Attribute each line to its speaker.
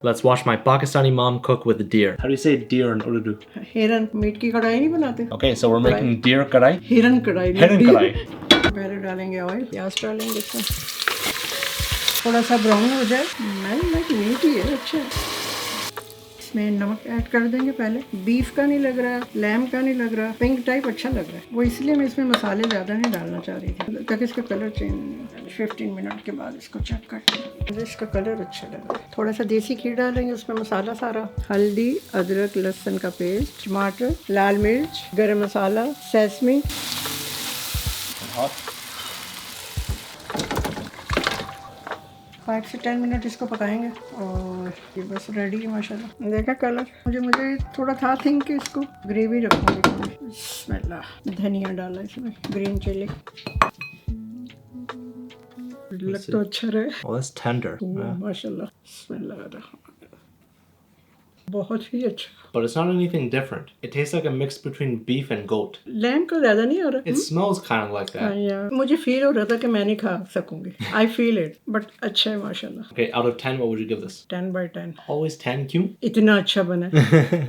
Speaker 1: Let's watch my Pakistani mom cook with deer. How do you say deer in Urdu?
Speaker 2: हिरन meet की कढ़ाई नहीं बनाते?
Speaker 1: Okay, so we're making deer karai.
Speaker 2: हिरन कढ़ाई
Speaker 1: Hiran karai.
Speaker 2: पहले डालेंगे ऑयल, प्याज डालेंगे इसमें, थोड़ा सा ब्राउन हो जाए। मीट ही है, अच्छा है। इसमें नमक ऐड कर देंगे पहले। बीफ का नहीं लग रहा, लैम का नहीं लग रहा, पिंक टाइप अच्छा लग रहा है, वो इसलिए मैं इसमें मसाले ज़्यादा नहीं डालना चाह रही थी ताकि इसका कलर चेंज नहीं हो। 15 मिनट के बाद इसको चेक करते मुझे इसका कलर अच्छा लग रहा है। थोड़ा सा देसी घी डालेंगे उसमें, मसाला सारा, हल्दी, अदरक लहसुन का पेस्ट, टमाटर, लाल मिर्च, गरम मसाला, सेसमी। 5 से 10 मिनट इसको पकाएंगे और ये बस रेडी है माशाल्लाह। देखा कलर, मुझे थोड़ा था थिंक कि इसको ग्रेवी रखूँगी। बिस्मिल्लाह, धनिया डाला इसमें, ग्रीन चिली, लग तो अच्छा रहे।
Speaker 1: Oh, that's tender.
Speaker 2: माशाल्लाह, बिस्मिल्लाह, बहुत ही अच्छा।
Speaker 1: But it's not anything different. It tastes like a mix between beef and goat.
Speaker 2: Lamb का ज़्यादा नहीं आ रहा।
Speaker 1: It smells kind of like that.
Speaker 2: yeah. मुझे फील हो रहा था कि मैं नहीं खा सकूंगी। I feel it, but अच्छा है माशाल्लाह।
Speaker 1: Okay, out of 10, what would you give this?
Speaker 2: 10 by 10।
Speaker 1: Always 10, क्यों?
Speaker 2: इतना अच्छा बना है।